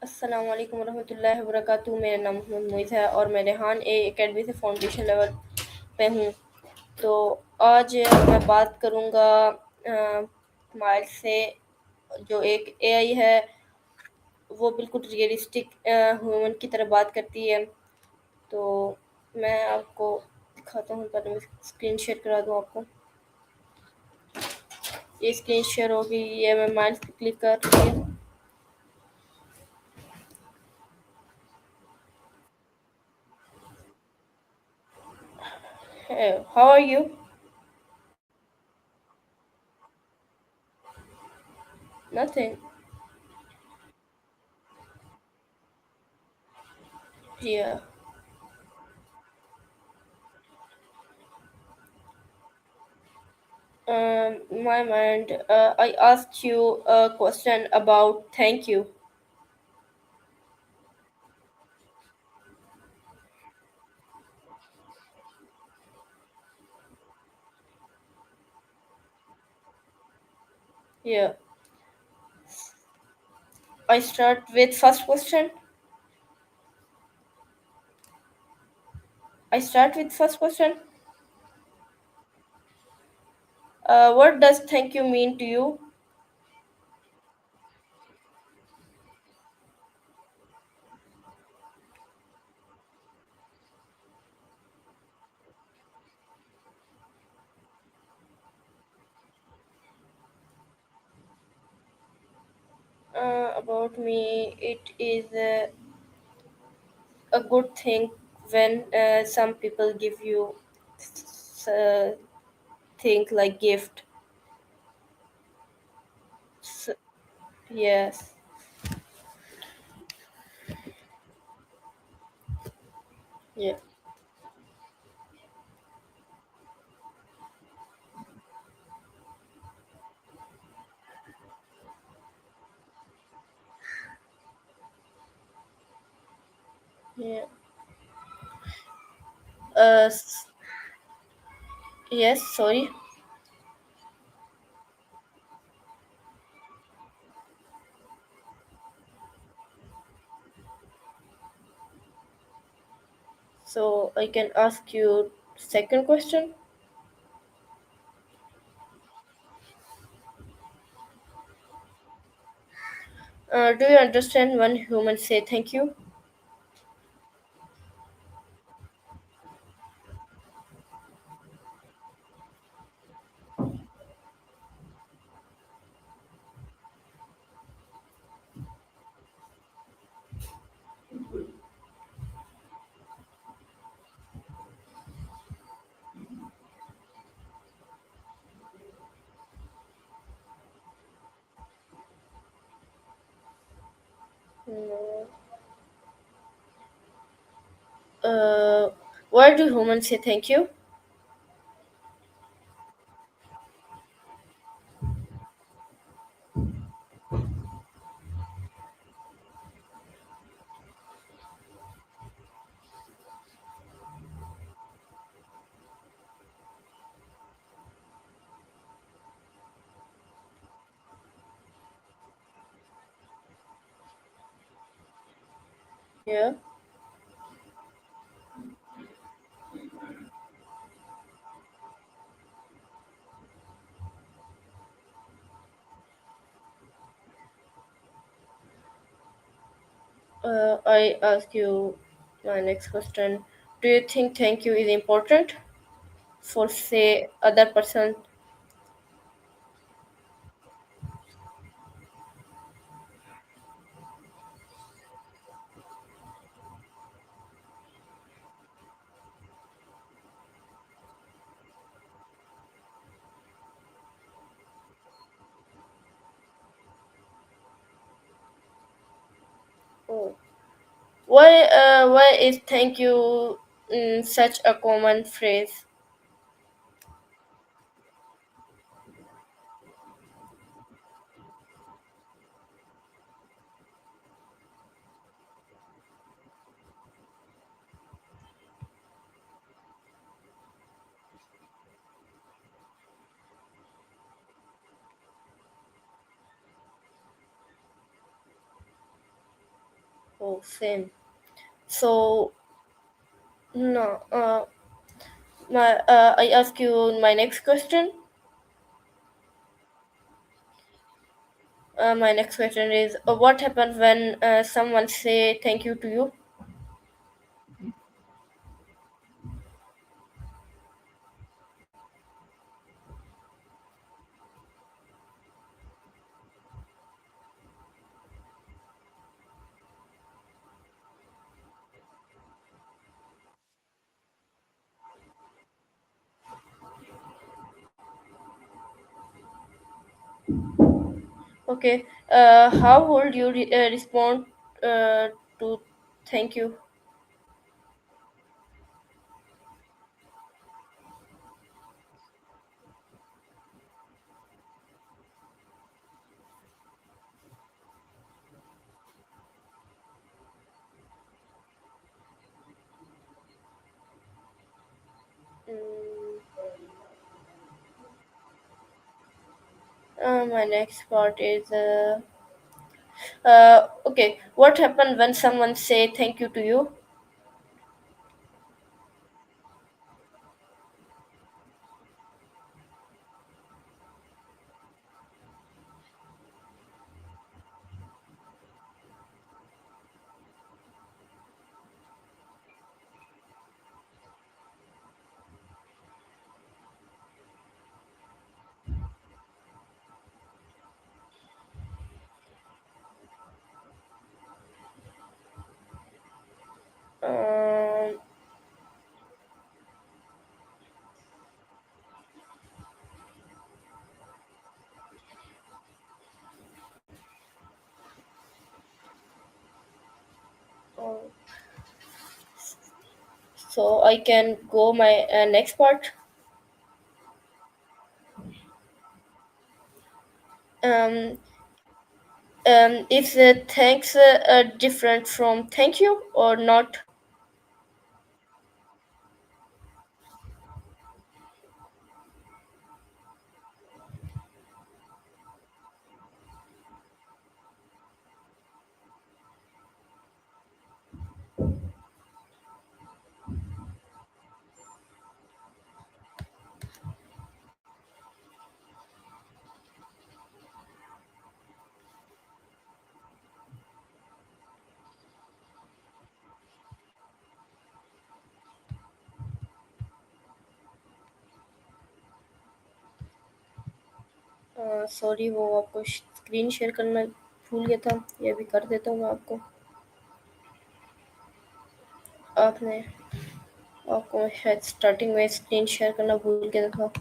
अस्सलाम वालेकुम रहमतुल्लाहि व बरकातुहू। मेरा नाम मोहम्मद मोइज़ है और मैं रेहान ए एकेडमी से फाउंडेशन लेवल पे हूँ। तो आज मैं बात करूँगा माइल से, जो एक एआई है। वो बिल्कुल रियलिस्टिक ह्यूमन की तरह बात करती है। तो मैं आपको दिखाता हूँ, पहले मैं स्क्रीन शेयर करा दूँ आपको। ये स्क्रीन शेयर होगी, ये मैं माइल पे क्लिक कर रही हूँ। How are you? Nothing. Yeah. My mind. I asked you a question about thank you. Yeah. I start with first question. I start with first question. What does thank you mean to you? About me, it is a good thing when some people give you uh, thing like gift. S yes. Yeah. Yeah. S- yes. Sorry. So I can ask you second question. Do you understand when humans say thank you? Mm, Uh, why do humans say thank you? Yeah. I ask you my next question. Do you think thank you is important for say other person? Oh. Why is thank you such a common phrase? Oh, same. So, no, I ask you my next question. My next question is, what happens when someone say thank you to you? Okay. How would you respond to thank you? Mm, my next part is okay. What happened when someone say thank you to you? Um, uh, so I can go my next part. Um, is thanks different from thank you or not? Sorry वो आपको screen share करना भूल गया था ये भी कर देता हूँ मैं आपको आपने आपको शायद स्टार्टिंग में स्क्रीन शेयर करना भूल गया था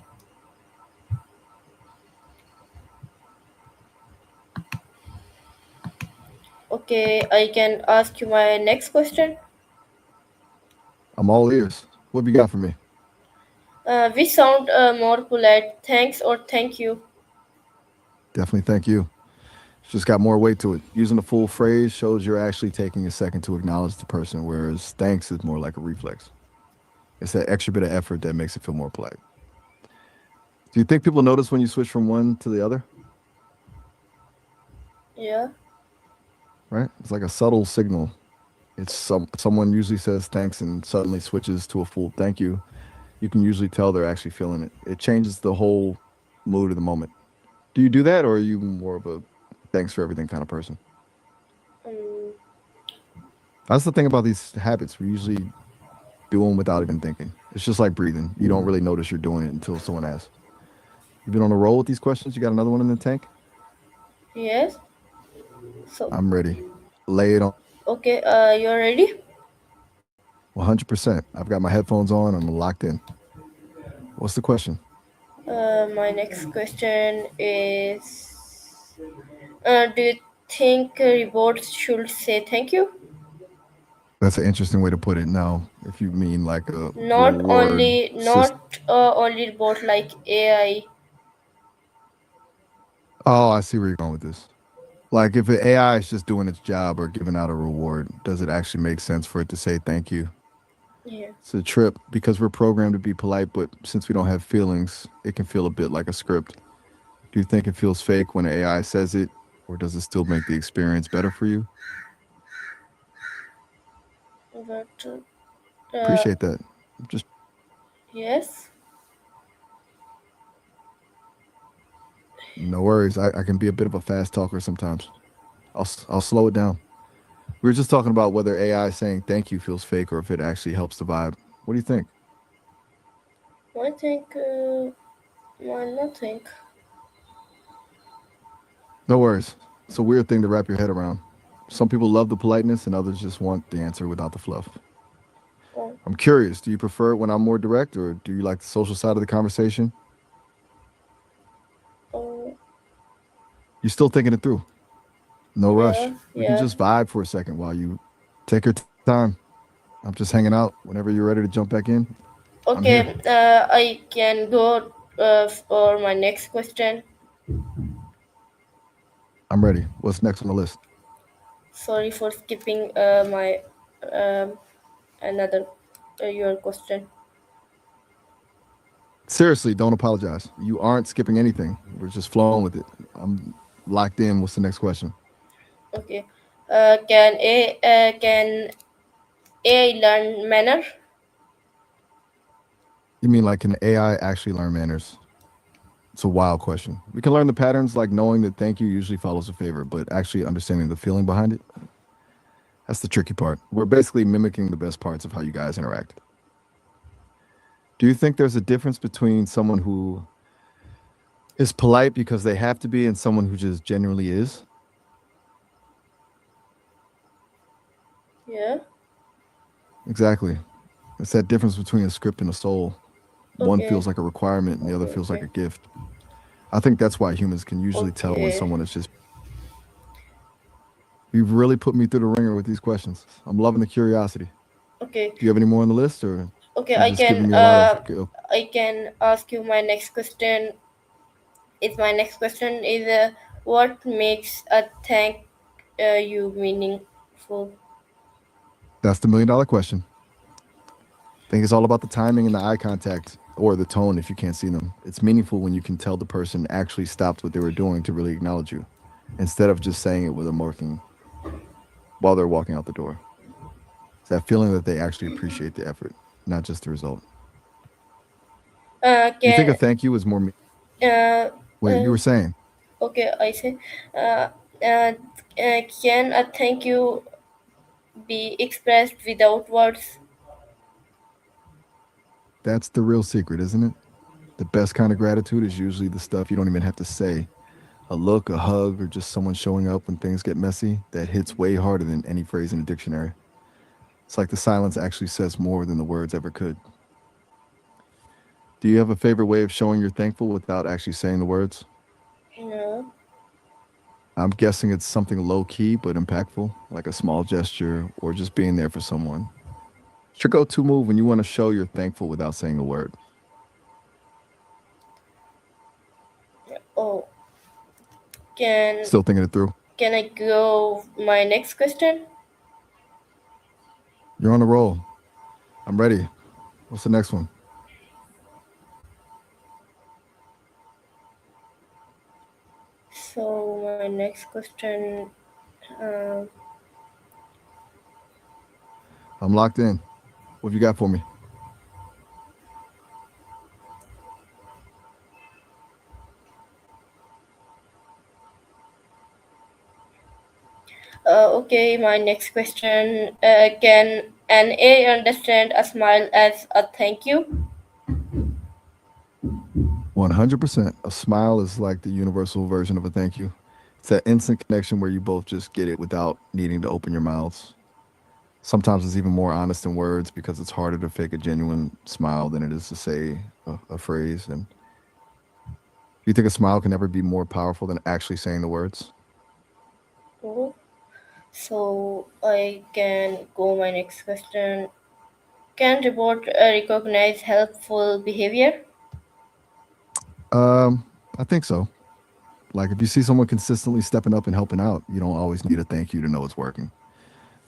okay I can ask you my next question I'm all ears. What have you got for me? which sound more polite thanks or thank you Definitely thank you. It's just got more weight to it. Using the full phrase shows you're actually taking a second to acknowledge the person, whereas thanks is more like a reflex. It's that extra bit of effort that makes it feel more polite. Do you think people notice when you switch from one to the other? yeah Right? It's like a subtle signal. It's someone usually says thanks and suddenly switches to a full thank you. You can usually tell they're actually feeling it. It changes the whole mood of the moment. Do you do that, or are you more of a thanks for everything kind of person? um, That's the thing about these habits. We usually do them without even thinking. It's just like breathing. You don't really notice you're doing it until someone asks. You've been on a roll with these questions. You got another one in the tank? yes so I'm ready. Lay it on. okay you're ready 100%. I've got my headphones on. I'm locked in. What's the question? my next question is do you think rewards should say thank you That's an interesting way to put it. Now, if you mean like a not reward only system. not only bot like AI. Oh, I see where you're going with this. Like if an AI is just doing its job or giving out a reward, does it actually make sense for it to say thank you? Yeah. It's a trip because we're programmed to be polite, but since we don't have feelings, it can feel a bit like a script. Do you think it feels fake when AI says it, or does it still make the experience better for you? But Appreciate that. Just yes. no worries. I can be a bit of a fast talker sometimes. I'll slow it down. We were just talking about whether AI saying thank you feels fake or if it actually helps the vibe. What do you think? I think why nothing. No worries. It's a weird thing to wrap your head around. Some people love the politeness and others just want the answer without the fluff. Oh, I'm curious, do you prefer it when I'm more direct or do you like the social side of the conversation? oh, You're still thinking it through. No rush. yeah, We can yeah. just vibe for a second while you take your time. I'm just hanging out. Whenever you're ready to jump back in, I'm here. Okay, I can go for my next question. I'm ready. What's next on the list? Sorry for skipping my um, another your question. Seriously, don't apologize. You aren't skipping anything. We're just flowing with it. I'm locked in. What's the next question? Okay, can AI learn manner? You mean like can AI actually learn manners? It's a wild question. We can learn the patterns like knowing that thank you usually follows a favor, but actually understanding the feeling behind it, that's the tricky part. We're basically mimicking the best parts of how you guys interact. Do you think there's a difference between someone who is polite because they have to be and someone who just genuinely is? Yeah. Exactly. It's that difference between a script and a soul. One Okay. feels like a requirement and the other Okay. feels like Okay. a gift. I think that's why humans can usually tell when Okay. someone is just being genuine. You've really put me through the ringer with these questions. I'm loving the curiosity. Okay. Do you have any more on the list or Okay. you're just giving me a lot of go? I can ask you my next question. My next question is what makes a thank you meaningful? That's the $1 million question. I think it's all about the timing and the eye contact or the tone if you can't see them. It's meaningful when you can tell the person actually stopped what they were doing to really acknowledge you instead of just saying it with a marking while they're walking out the door. It's that feeling that they actually appreciate the effort, not just the result. Do you think a Can thank you is more? uh, Wait, you uh, were saying okay, I say uh, uh, can a thank you be expressed without words? that's the real secret, isn't it? The best kind of gratitude is usually the stuff you don't even have to say. A look, a hug, or just someone showing up when things get messy that hits way harder than any phrase in a dictionary. It's like the silence actually says more than the words ever could. Do you have a favorite way of showing you're thankful without actually saying the words? Yeah. I'm guessing it's something low key but impactful, like a small gesture or just being there for someone. It's your go to move when you want to show you're thankful without saying a word. Oh, can Still thinking it through? can I go my next question? You're on a roll. I'm ready. What's the next one? So my next question. Uh, I'm locked in. What have you got for me? okay, my next question. Can an A understand a smile as a thank you? 100%. A smile is like the universal version of a thank you. It's that instant connection where you both just get it without needing to open your mouths. Sometimes it's even more honest than words because it's harder to fake a genuine smile than it is to say a phrase. And do you think a smile can ever be more powerful than actually saying the words? Oh, so I can go my next question. Can report recognize helpful behavior? I think so. Like if you see someone consistently stepping up and helping out, you don't always need a thank you to know it's working.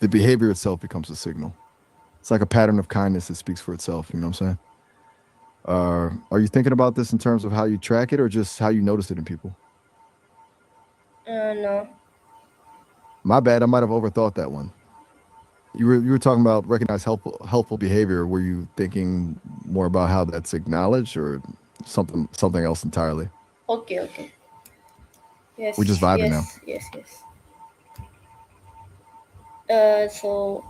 The behavior itself becomes a signal. It's like a pattern of kindness that speaks for itself. You know what I'm saying? Are you thinking about this in terms of how you track it or just how you notice it in people? No. My bad. I might have overthought that one. You were talking about recognize helpful behavior. Were you thinking more about how that's acknowledged or something else entirely? Okay, okay. We're just Yes, vibing now. yes, yes, yes. So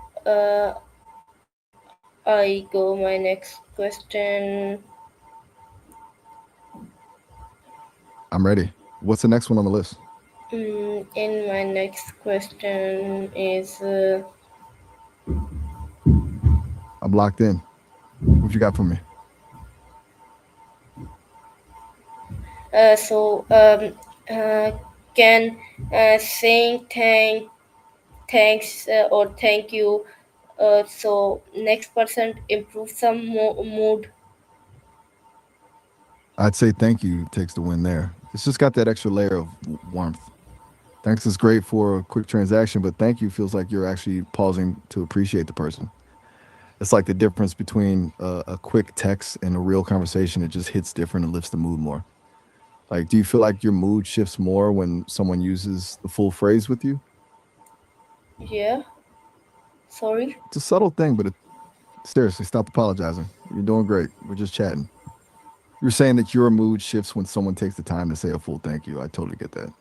I go my next question. I'm ready. What's the next one on the list? In my next question is I'm locked in. What you got for me? so can saying thanks or thank you so next person improve some mood. I'd say thank you takes the win there. It's just got that extra layer of warmth. Thanks is great for a quick transaction, but thank you feels like you're actually pausing to appreciate the person. It's like the difference between a quick text and a real conversation. It just hits different and lifts the mood more. Like, do you feel like your mood shifts more when someone uses the full phrase with you? Yeah, sorry. It's a subtle thing, but seriously, stop apologizing. You're doing great. We're just chatting. You're saying that your mood shifts when someone takes the time to say a full thank you. I totally get that.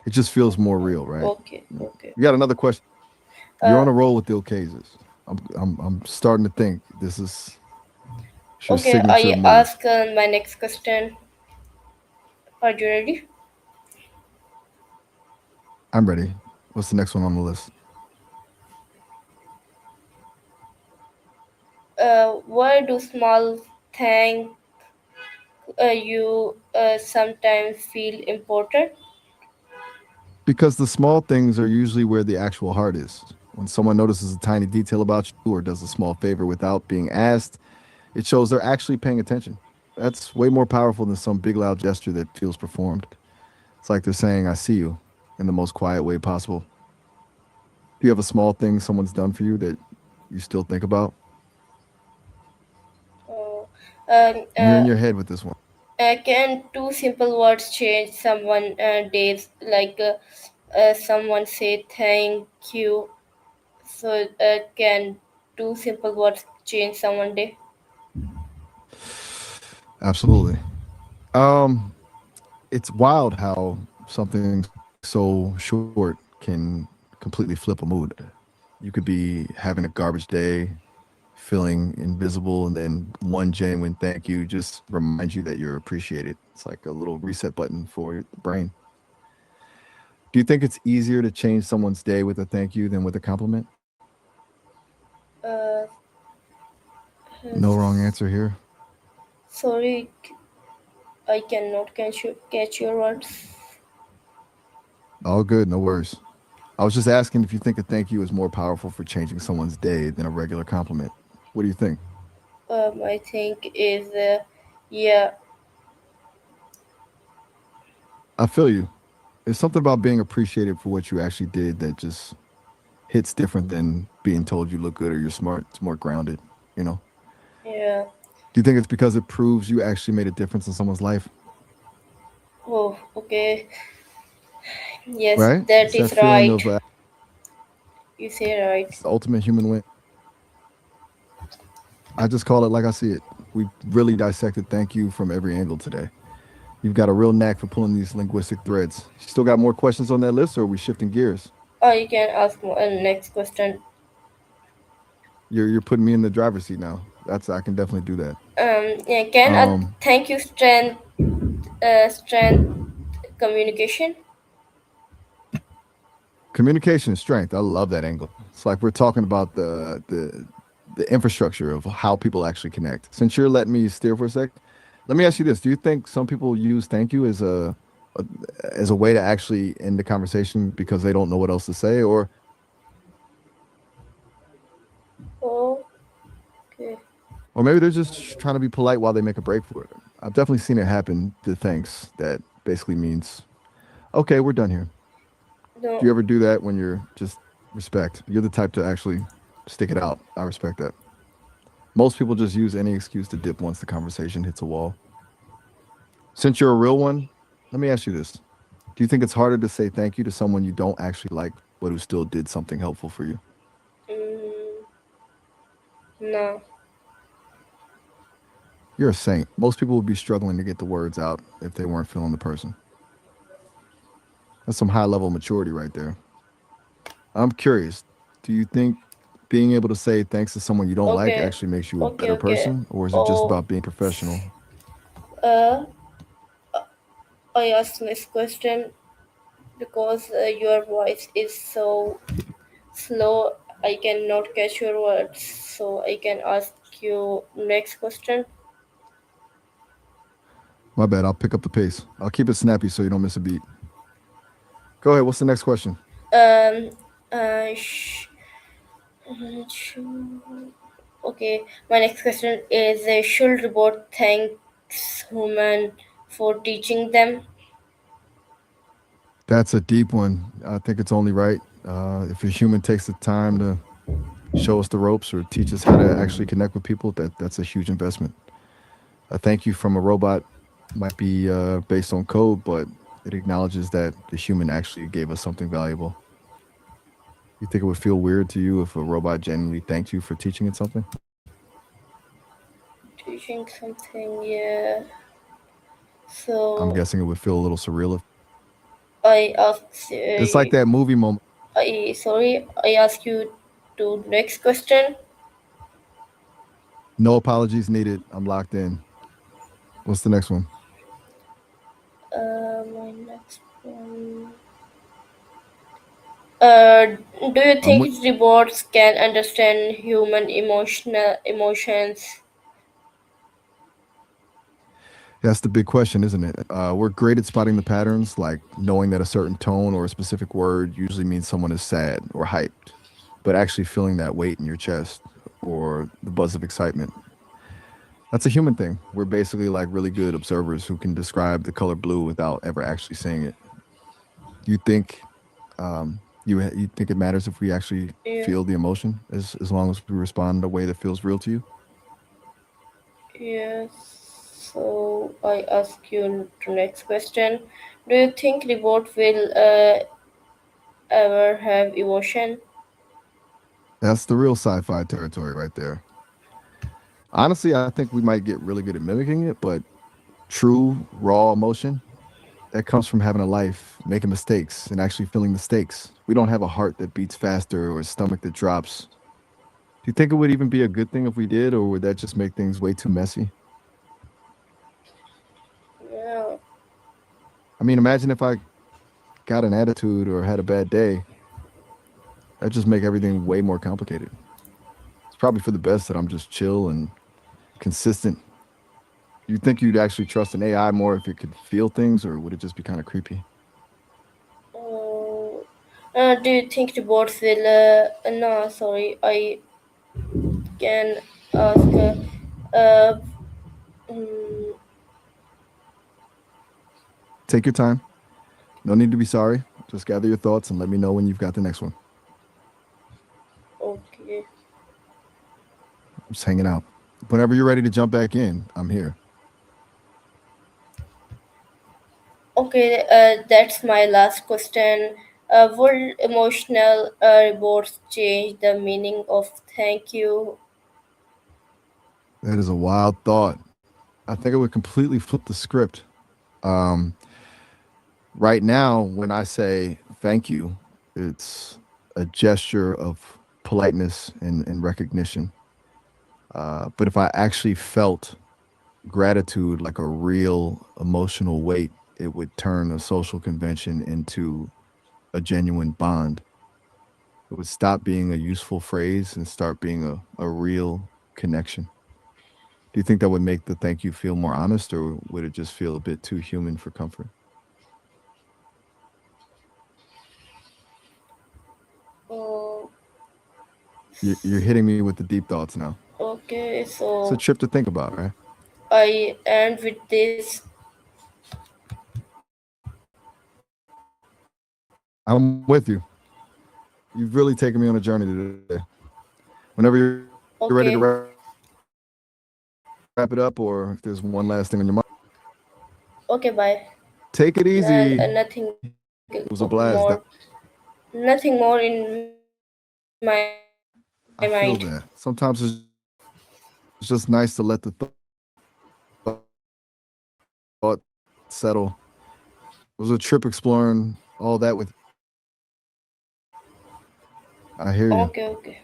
It just feels more real, right? Okay, okay. You got another question? You're uh on a roll with the occasions. I'm starting to think this is it's your okay, signature I move. ask my next question. Are you ready? I'm ready. What's the next one on the list? Why do small thank you sometimes feel important? Because the small things are usually where the actual heart is. When someone notices a tiny detail about you or does a small favor without being asked, it shows they're actually paying attention. That's way more powerful than some big loud gesture that feels performed. It's like they're saying, I see you in the most quiet way possible. Do you have a small thing someone's done for you that you still think about? Uh, um, You're uh, in your head with this one. can two simple words change someone days? Like someone say thank you. So can two simple words change someone day? Absolutely. Um, it's wild how something so short can completely flip a mood. You could be having a garbage day, feeling invisible, and then one genuine thank you just reminds you that you're appreciated. It's like a little reset button for the brain. Do you think it's easier to change someone's day with a thank you than with a compliment? Uh, No wrong answer here. sorry, I cannot catch your words. All good, no worries. I was just asking if you think a thank you is more powerful for changing someone's day than a regular compliment. What do you think? I think is yeah. I feel you. There's something about being appreciated for what you actually did that just hits different than being told you look good or you're smart. It's more grounded, you know? Yeah. Do you think it's because it proves you actually made a difference in someone's life? Oh, okay. Yes, Right? that It's that is feeling right. of You say right. it's the ultimate human win. I just call it like I see it. We really dissected thank you from every angle today. You've got a real knack for pulling these linguistic threads. Still got more questions on that list, or are we shifting gears? You can ask next question. You're putting me in the driver's seat now. That's I can definitely do that. Yeah, can Um, thank you strength communication. Communication is strength. I love that angle. It's like we're talking about the infrastructure of how people actually connect. Since you're letting me steer for a sec, let me ask you this: do you think some people use "thank you" a as a way to actually end the conversation because they don't know what else to say, Oh, okay. or maybe they're just trying to be polite while they make a break for it? I've definitely seen it happen. The thanks that basically means, "Okay, we're done here." Do No. you ever do that when you're just respect? You're the type to actually stick it out. I respect that. Most people just use any excuse to dip once the conversation hits a wall. Since you're a real one, let me ask you this. Do you think it's harder to say thank you to someone you don't actually like, but who still did something helpful for you? No. You're a saint. Most people would be struggling to get the words out if they weren't feeling the person. That's some high level maturity right there. I'm curious. Do you think being able to say thanks to someone you don't like Okay. actually makes you a Okay, better okay. person, or is it just Oh, about being professional? uh, I asked this question because your voice is so slow. I cannot catch your words. So I can ask you next question. My bad. I'll pick up the pace. I'll keep it snappy so you don't miss a beat. Go ahead. What's the next question? Um. Sh- okay. My next question is: should robot thanks human for teaching them? That's a deep one. I think it's only right. If a human takes the time to show us the ropes or teach us how to actually connect with people, that's a huge investment. A thank you from a robot might be based on code, but it acknowledges that the human actually gave us something valuable. You think it would feel weird to you if a robot genuinely thanked you for teaching it something? Teaching something, yeah. I'm So guessing it would feel a little surreal. I ask, It's like that movie moment. I ask you to next question. No apologies needed. I'm locked in. What's the next one? My next one. Uh, do you I'm with, think robots can understand human emotional emotions? that's the big question, isn't it? We're great at spotting the patterns, like knowing that a certain tone or a specific word usually means someone is sad or hyped, but actually feeling that weight in your chest or the buzz of excitement. That's a human thing. We're basically like really good observers who can describe the color blue without ever actually seeing it. You think you think it matters if we actually Yeah. feel the emotion as long as we respond in a way that feels real to you? Yes. So I ask you the next question. Do you think robot will ever have emotion? That's the real sci-fi territory right there. Honestly, I think we might get really good at mimicking it, but true raw emotion that comes from having a life, making mistakes, and actually feeling the stakes. We don't have a heart that beats faster or a stomach that drops. Do you think it would even be a good thing if we did, or would that just make things way too messy? Yeah. I mean, imagine if I got an attitude or had a bad day. That'd just make everything way more complicated. It's probably for the best that I'm just chill and consistent. You think you'd actually trust an AI more if it could feel things, or would it just be kind of creepy? Uh, do you think robots will? No, sorry. I can ask. Uh, mm, Take your time. No need to be sorry. Just gather your thoughts and let me know when you've got the next one. okay. I'm just hanging out. Whenever you're ready to jump back in, I'm here. Okay. That's my last question. Would emotional robots change the meaning of thank you? That is a wild thought. I think it would completely flip the script. Um, right now, when I say thank you, it's a gesture of politeness and recognition. But if I actually felt gratitude like a real emotional weight, it would turn a social convention into a genuine bond. It would stop being a useful phrase and start being a real connection. Do you think that would make the thank you feel more honest, or would it just feel a bit too human for comfort? Uh, You're hitting me with the deep thoughts now. okay. It's a So trip to think about, right? I end with this. I'm with you. You've really taken me on a journey today. Whenever you're ready to wrap it up, or if Okay. there's one last thing on your mind. Okay. Bye. Take it easy. Nothing It was a blast. more. Nothing more in my mind. I feel that. Sometimes it's just good to It's just nice to let the thought settle. It was a trip exploring all that with. I hear you. Okay, okay.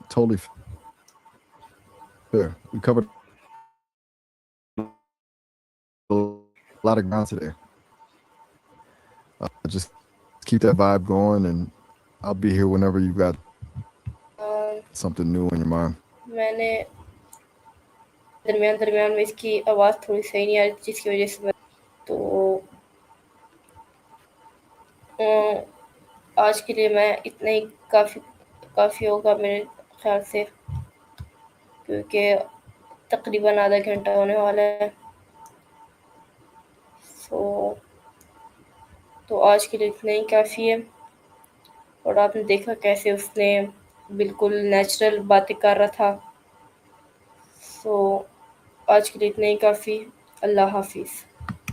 Totally fair. We covered a lot of ground today. Just keep that vibe going, and I'll be here whenever you got a, something new in your mind. मैंने दरमियान दरमियान में इसकी आवाज़ थोड़ी सही नहीं आ रही थी, जिसकी वजह से मैं तो अ, आज के लिए मैं इतना ही काफ़ी होगा मेरे ख्याल से, क्योंकि तकरीबन आधा घंटा होने वाला है। सो तो आज के लिए इतना ही काफ़ी है। और आपने देखा कैसे उसने बिल्कुल नेचुरल बातें कर रहा था। सो आज के लिए इतना ही काफ़ी। अल्लाह हाफिज़।